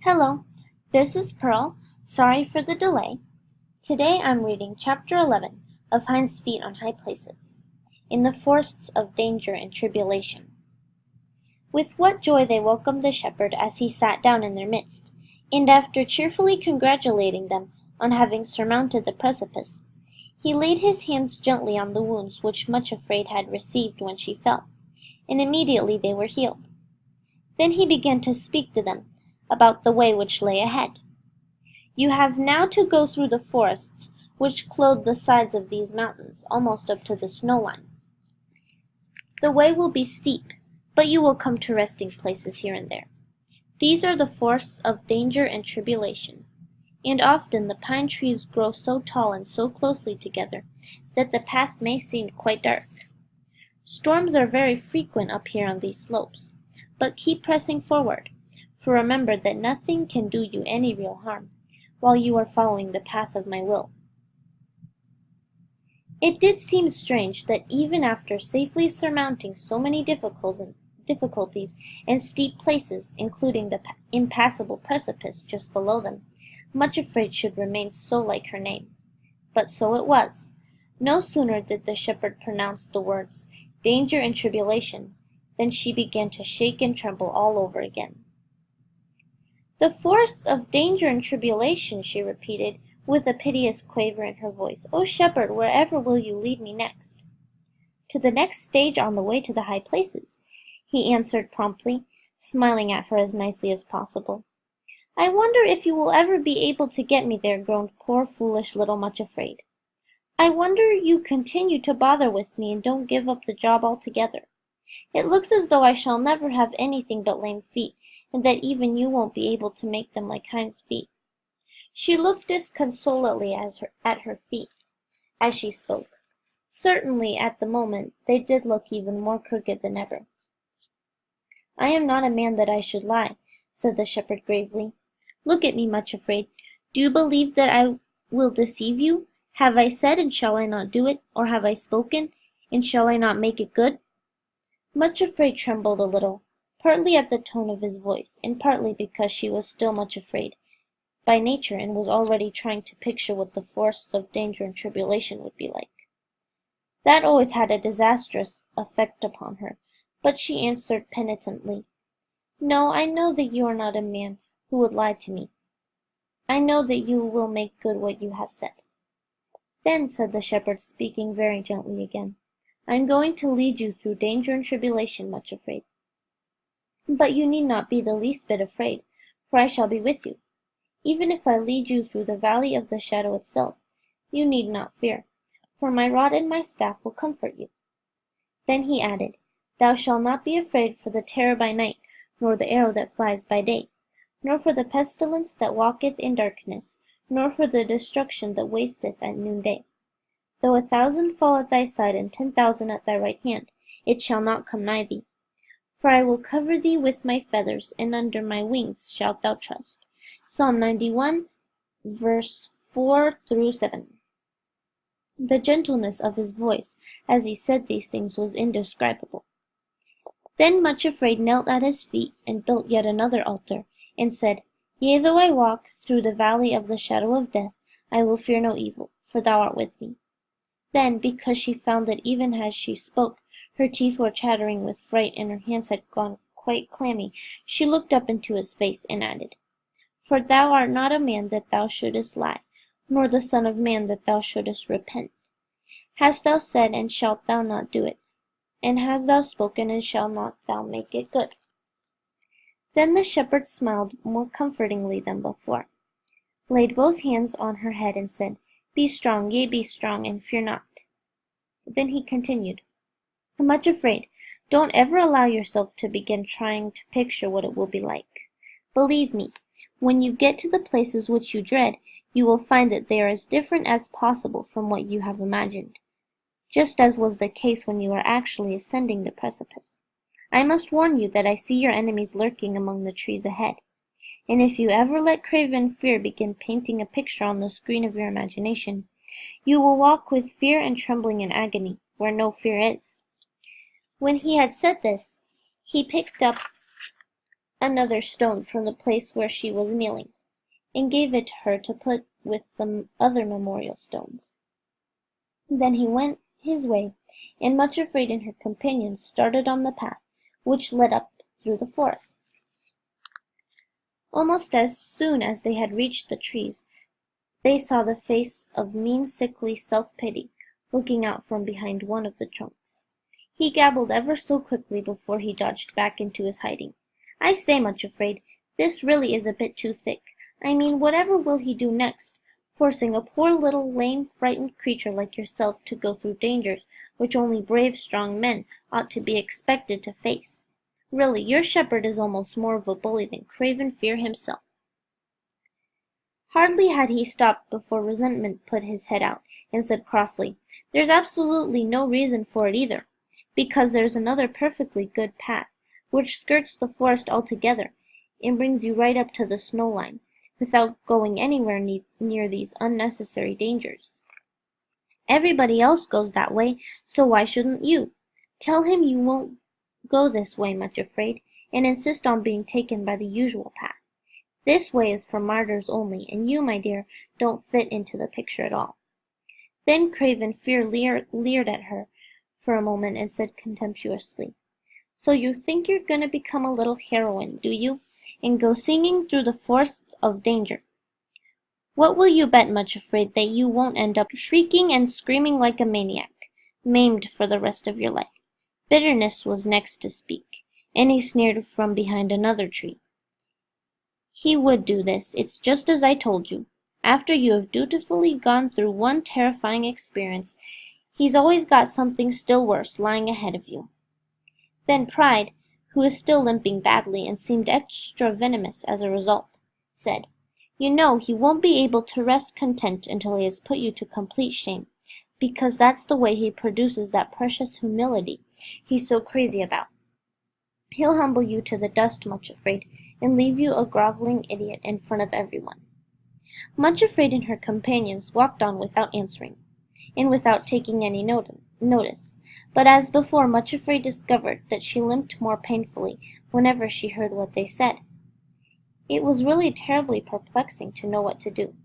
Hello, this is Pearl. Sorry for the delay. Today I'm reading Chapter 11 of Hinds' Feet on High Places, in the forests of danger and tribulation. With what joy they welcomed the shepherd as he sat down in their midst, and after cheerfully congratulating them on having surmounted the precipice, he laid his hands gently on the wounds which Much Afraid had received when she fell, and immediately they were healed. Then he began to speak to them about the way which lay ahead. You have now to go through the forests which clothe the sides of these mountains almost up to the snow line. The way will be steep, but you will come to resting places here and there. These are the forests of danger and tribulation, and often the pine trees grow so tall and so closely together that the path may seem quite dark. Storms are very frequent up here on these slopes, but keep pressing forward, for remember that nothing can do you any real harm while you are following the path of my will. It did seem strange that even after safely surmounting so many difficulties and steep places, including the impassable precipice just below them, Much Afraid should remain so like her name. But so it was. No sooner did the shepherd pronounce the words, danger and tribulation, than she began to shake and tremble all over again. The forests of danger and tribulation, she repeated, with a piteous quaver in her voice. O shepherd, wherever will you lead me next? To the next stage on the way to the high places, he answered promptly, smiling at her as nicely as possible. I wonder if you will ever be able to get me there, groaned poor foolish little Much Afraid. I wonder you continue to bother with me and don't give up the job altogether. It looks as though I shall never have anything but lame feet, and that even you won't be able to make them like Hinds' feet. She looked disconsolately at her feet as she spoke. Certainly, at the moment, they did look even more crooked than ever. I am not a man that I should lie, said the shepherd gravely. Look at me, Much Afraid. Do you believe that I will deceive you? Have I said, and shall I not do it? Or have I spoken, and shall I not make it good? Much Afraid trembled a little, partly at the tone of his voice, and partly because she was still much afraid by nature and was already trying to picture what the forests of danger and tribulation would be like. That always had a disastrous effect upon her, but she answered penitently, No, I know that you are not a man who would lie to me. I know that you will make good what you have said. Then, said the shepherd, speaking very gently again, I am going to lead you through danger and tribulation, Much Afraid. But you need not be the least bit afraid, for I shall be with you. Even if I lead you through the valley of the shadow itself, you need not fear, for my rod and my staff will comfort you. Then he added, Thou shalt not be afraid for the terror by night, nor the arrow that flies by day, nor for the pestilence that walketh in darkness, nor for the destruction that wasteth at noonday. Though 1,000 fall at thy side, and 10,000 at thy right hand, it shall not come nigh thee. For I will cover thee with my feathers, and under my wings shalt thou trust. Psalm 91, verse 4-7. The gentleness of his voice as he said these things was indescribable. Then Much Afraid knelt at his feet, and built yet another altar, and said, Yea, though I walk through the valley of the shadow of death, I will fear no evil, for thou art with me. Then, because she found that even as she spoke, her teeth were chattering with fright, and her hands had gone quite clammy, she looked up into his face, and added, For thou art not a man that thou shouldest lie, nor the Son of Man that thou shouldest repent. Hast thou said, and shalt thou not do it? And hast thou spoken, and shalt not thou make it good? Then the shepherd smiled more comfortingly than before, laid both hands on her head, and said, Be strong, yea, be strong, and fear not. Then he continued, Much Afraid, don't ever allow yourself to begin trying to picture what it will be like. Believe me, when you get to the places which you dread, you will find that they are as different as possible from what you have imagined, just as was the case when you were actually ascending the precipice. I must warn you that I see your enemies lurking among the trees ahead, and if you ever let craven fear begin painting a picture on the screen of your imagination, you will walk with fear and trembling and agony where no fear is. When he had said this, he picked up another stone from the place where she was kneeling, and gave it to her to put with the other memorial stones. Then he went his way, and Much Afraid and her companions started on the path which led up through the forest. Almost as soon as they had reached the trees, they saw the face of mean, sickly Self-Pity looking out from behind one of the trunks. He gabbled ever so quickly before he dodged back into his hiding. "I say, Much Afraid, this really is a bit too thick. I mean, whatever will he do next, forcing a poor little lame, frightened creature like yourself to go through dangers which only brave, strong men ought to be expected to face? Really, your shepherd is almost more of a bully than Craven Fear himself." Hardly had he stopped before Resentment put his head out and said crossly, "There's absolutely no reason for it either, because there's another perfectly good path, which skirts the forest altogether, and brings you right up to the snow line, without going anywhere near these unnecessary dangers. Everybody else goes that way, so why shouldn't you? Tell him you won't go this way, Much Afraid, and insist on being taken by the usual path. This way is for martyrs only, and you, my dear, don't fit into the picture at all." Then Craven Fear leered at her for a moment and said contemptuously, "So you think you're going to become a little heroine, do you, and go singing through the forests of danger? What will you bet, Much Afraid, that you won't end up shrieking and screaming like a maniac, maimed for the rest of your life?" Bitterness was next to speak, and he sneered from behind another tree. "He would do this, it's just as I told you. After you have dutifully gone through one terrifying experience, he's always got something still worse lying ahead of you." Then Pride, who was still limping badly and seemed extra venomous as a result, said, "You know he won't be able to rest content until he has put you to complete shame, because that's the way he produces that precious humility he's so crazy about. He'll humble you to the dust, Much Afraid, and leave you a groveling idiot in front of everyone." Much Afraid and her companions walked on without answering, and without taking any notice, but as before Much Afraid discovered that she limped more painfully whenever she heard what they said. It was really terribly perplexing to know what to do.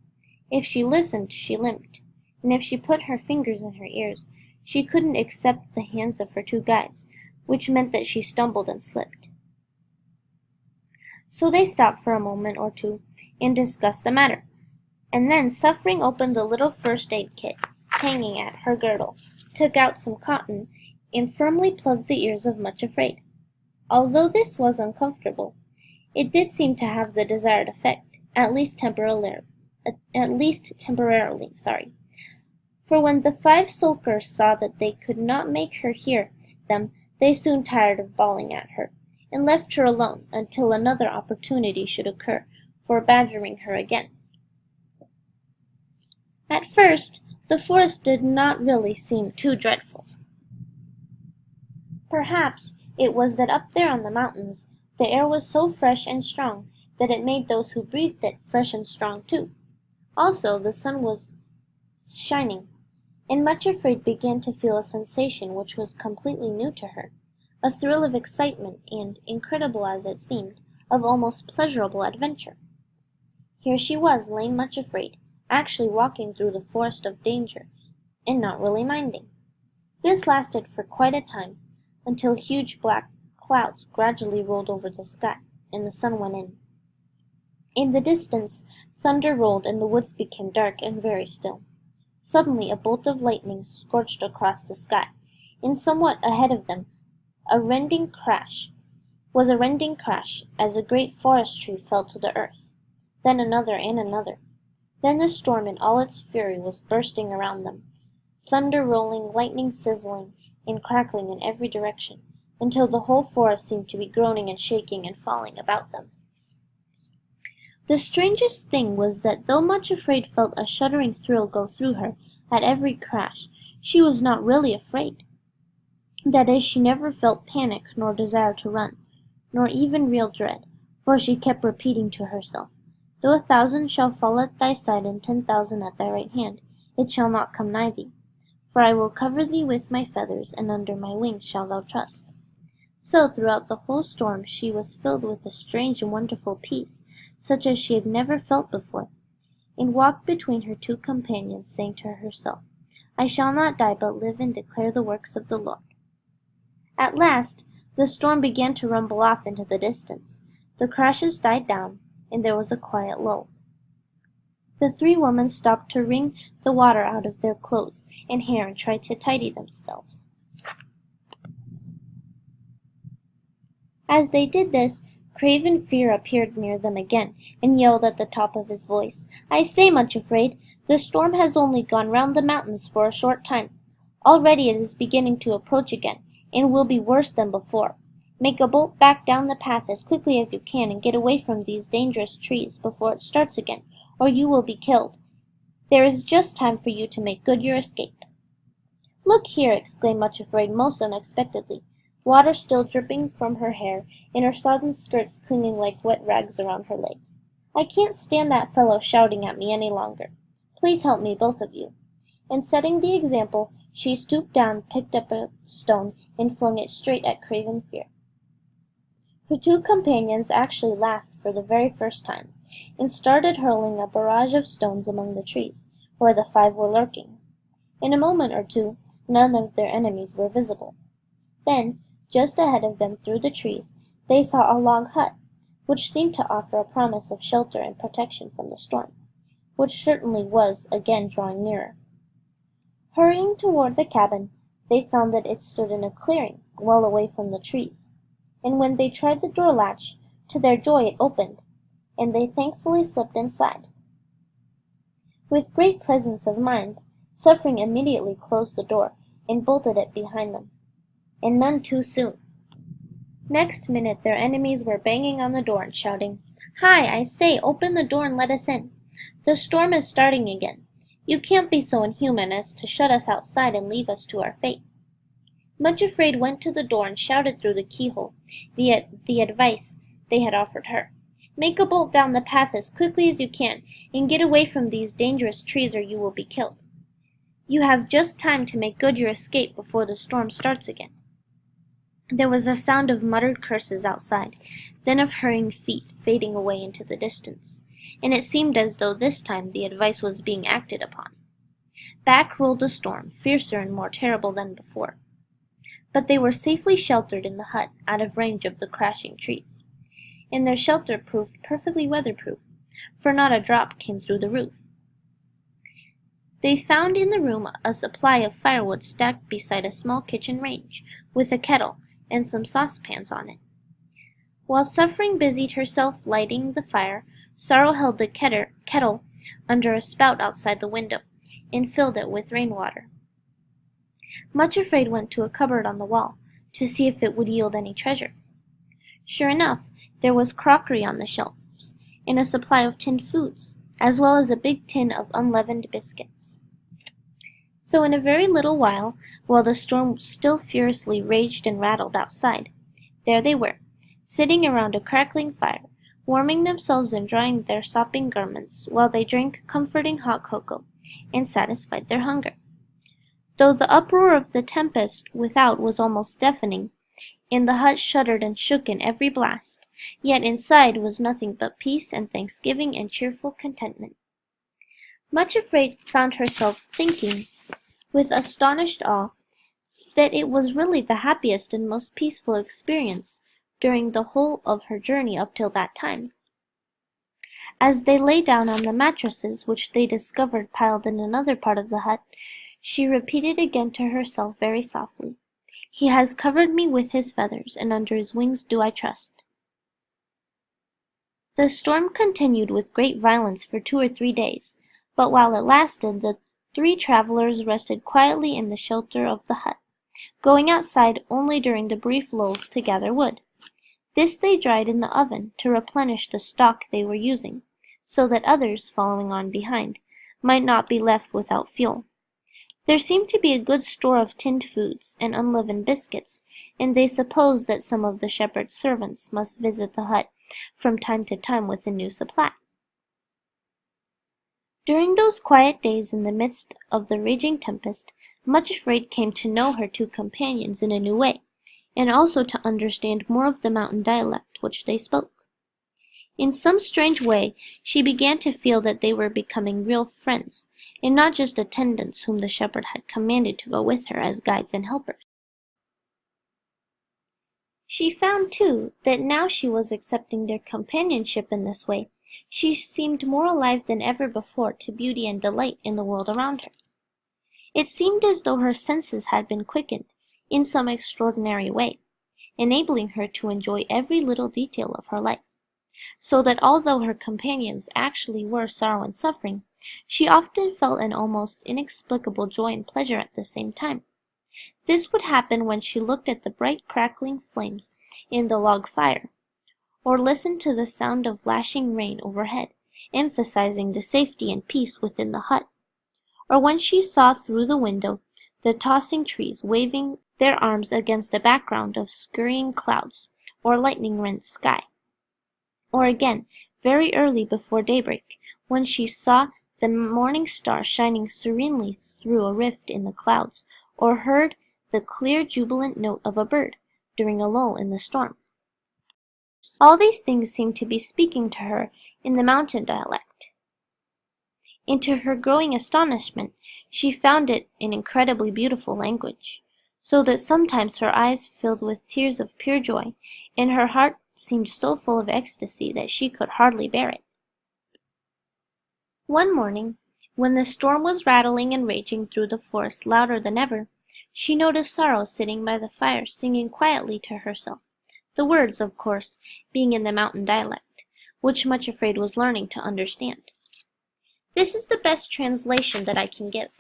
If she listened, she limped, and if she put her fingers in her ears, she couldn't accept the hands of her two guides, which meant that she stumbled and slipped. So they stopped for a moment or two and discussed the matter, and then Suffering opened the little first aid kit hanging at her girdle, took out some cotton, and firmly plugged the ears of Much Afraid. Although this was uncomfortable, it did seem to have the desired effect, at least temporarily. For when the 5 sulkers saw that they could not make her hear them, they soon tired of bawling at her, and left her alone until another opportunity should occur for badgering her again. At first, the forest did not really seem too dreadful. Perhaps it was that up there on the mountains, the air was so fresh and strong that it made those who breathed it fresh and strong too. Also, the sun was shining, and Much Afraid began to feel a sensation which was completely new to her, a thrill of excitement and, incredible as it seemed, of almost pleasurable adventure. Here she was, lame Much Afraid, actually walking through the forest of danger, and not really minding. This lasted for quite a time, until huge black clouds gradually rolled over the sky, and the sun went in. In the distance, thunder rolled, and the woods became dark and very still. Suddenly a bolt of lightning scorched across the sky, and somewhat ahead of them a rending crash as a great forest tree fell to the earth. Then another and another. Then the storm in all its fury was bursting around them, thunder rolling, lightning sizzling, and crackling in every direction, until the whole forest seemed to be groaning and shaking and falling about them. The strangest thing was that though Much Afraid felt a shuddering thrill go through her at every crash, she was not really afraid. That is, she never felt panic nor desire to run, nor even real dread, for she kept repeating to herself, "Though 1,000 shall fall at thy side, and 10,000 at thy right hand, it shall not come nigh thee. For I will cover thee with my feathers, and under my wings shalt thou trust." So throughout the whole storm she was filled with a strange and wonderful peace, such as she had never felt before, and walked between her two companions, saying to herself, "I shall not die, but live and declare the works of the Lord." At last the storm began to rumble off into the distance. The crashes died down, and there was a quiet lull. The three women stopped to wring the water out of their clothes and hair and tried to tidy themselves. As they did this, Craven Fear appeared near them again, and yelled at the top of his voice, "I say, Much Afraid, the storm has only gone round the mountains for a short time. Already it is beginning to approach again, and will be worse than before. Make a bolt back down the path as quickly as you can, and get away from these dangerous trees before it starts again, or you will be killed. There is just time for you to make good your escape." "Look here!" exclaimed Much Afraid most unexpectedly, water still dripping from her hair, and her sodden skirts clinging like wet rags around her legs. "I can't stand that fellow shouting at me any longer. Please help me, both of you." And setting the example, she stooped down, picked up a stone, and flung it straight at Craven Fear. Her two companions actually laughed for the very first time, and started hurling a barrage of stones among the trees, where the five were lurking. In a moment or two, none of their enemies were visible. Then, just ahead of them through the trees, they saw a log hut, which seemed to offer a promise of shelter and protection from the storm, which certainly was again drawing nearer. Hurrying toward the cabin, they found that it stood in a clearing, well away from the trees, and when they tried the door latch, to their joy it opened, and they thankfully slipped inside. With great presence of mind, Suffering immediately closed the door and bolted it behind them, and none too soon. Next minute their enemies were banging on the door and shouting, "Hi, I say, open the door and let us in. The storm is starting again. You can't be so inhuman as to shut us outside and leave us to our fate." Much Afraid went to the door and shouted through the keyhole the advice they had offered her. "Make a bolt down the path as quickly as you can, and get away from these dangerous trees or you will be killed. You have just time to make good your escape before the storm starts again." There was a sound of muttered curses outside, then of hurrying feet fading away into the distance, and it seemed as though this time the advice was being acted upon. Back rolled the storm, fiercer and more terrible than before. But they were safely sheltered in the hut, out of range of the crashing trees, and their shelter proved perfectly weatherproof, for not a drop came through the roof. They found in the room a supply of firewood stacked beside a small kitchen range, with a kettle and some saucepans on it. While Suffering busied herself lighting the fire, Sorrow held the kettle under a spout outside the window, and filled it with rainwater. Much Afraid went to a cupboard on the wall, to see if it would yield any treasure. Sure enough, there was crockery on the shelves, and a supply of tinned foods, as well as a big tin of unleavened biscuits. So in a very little while the storm still furiously raged and rattled outside, there they were, sitting around a crackling fire, warming themselves and drying their sopping garments, while they drank comforting hot cocoa, and satisfied their hunger. Though the uproar of the tempest without was almost deafening, and the hut shuddered and shook in every blast, yet inside was nothing but peace and thanksgiving and cheerful contentment. Much Afraid found herself thinking, with astonished awe, that it was really the happiest and most peaceful experience during the whole of her journey up till that time. As they lay down on the mattresses which they discovered piled in another part of the hut, she repeated again to herself very softly, "He has covered me with his feathers, and under his wings do I trust." The storm continued with great violence for 2 or 3 days, but while it lasted, the 3 travelers rested quietly in the shelter of the hut, going outside only during the brief lulls to gather wood. This they dried in the oven to replenish the stock they were using, so that others, following on behind, might not be left without fuel. There seemed to be a good store of tinned foods and unleavened biscuits, and they supposed that some of the shepherd's servants must visit the hut from time to time with a new supply. During those quiet days in the midst of the raging tempest, Much Afraid came to know her 2 companions in a new way, and also to understand more of the mountain dialect which they spoke. In some strange way, she began to feel that they were becoming real friends, and not just attendants whom the shepherd had commanded to go with her as guides and helpers. She found, too, that now she was accepting their companionship in this way, she seemed more alive than ever before to beauty and delight in the world around her. It seemed as though her senses had been quickened in some extraordinary way, enabling her to enjoy every little detail of her life, so that although her companions actually were sorrow and suffering, she often felt an almost inexplicable joy and pleasure at the same time. This would happen when she looked at the bright crackling flames in the log fire, or listened to the sound of lashing rain overhead, emphasizing the safety and peace within the hut, or when she saw through the window the tossing trees waving their arms against a background of scurrying clouds or lightning-rent sky, or again, very early before daybreak, when she saw the morning star shining serenely through a rift in the clouds, or heard the clear jubilant note of a bird during a lull in the storm. All these things seemed to be speaking to her in the mountain dialect. And to her growing astonishment, she found it an incredibly beautiful language, so that sometimes her eyes filled with tears of pure joy, and her heart seemed so full of ecstasy that she could hardly bear it. One morning, when the storm was rattling and raging through the forest louder than ever, she noticed Sorrow sitting by the fire singing quietly to herself, the words, of course, being in the mountain dialect, which Much Afraid was learning to understand. This is the best translation that I can give,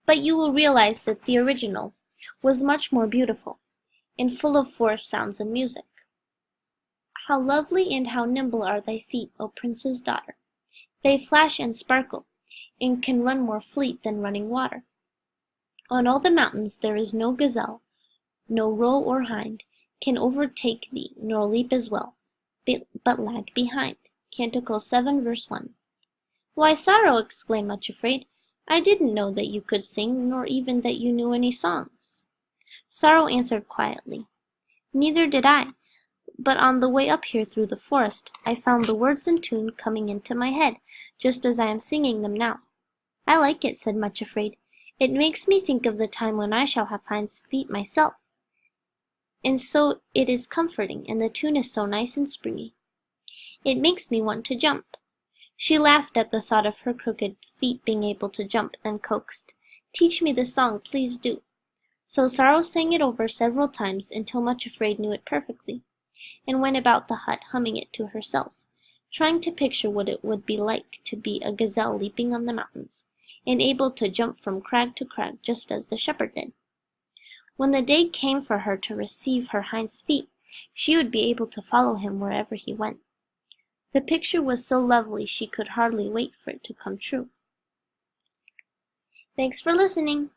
but you will realize that the original was much more beautiful, and full of forest sounds and music. How lovely and how nimble are thy feet, O Prince's daughter! They flash and sparkle, and can run more fleet than running water. On all the mountains there is no gazelle, no roe or hind, can overtake thee, nor leap as well, but lag behind. Canticle 7, verse 1. Why, Sorrow, exclaimed Much Afraid, I didn't know that you could sing, nor even that you knew any songs. Sorrow answered quietly, Neither did I, but on the way up here through the forest, I found the words and tune coming into my head, just as I am singing them now. I like it, said Much Afraid. It makes me think of the time when I shall have hinds feet myself. And so it is comforting, and the tune is so nice and springy. It makes me want to jump. She laughed at the thought of her crooked feet being able to jump, then coaxed, Teach me the song, please do. So Sorrow sang it over several times until Much Afraid knew it perfectly, and went about the hut humming it to herself, trying to picture what it would be like to be a gazelle leaping on the mountains, and able to jump from crag to crag just as the shepherd did. When the day came for her to receive her hinds feet, she would be able to follow him wherever he went. The picture was so lovely she could hardly wait for it to come true. Thanks for listening.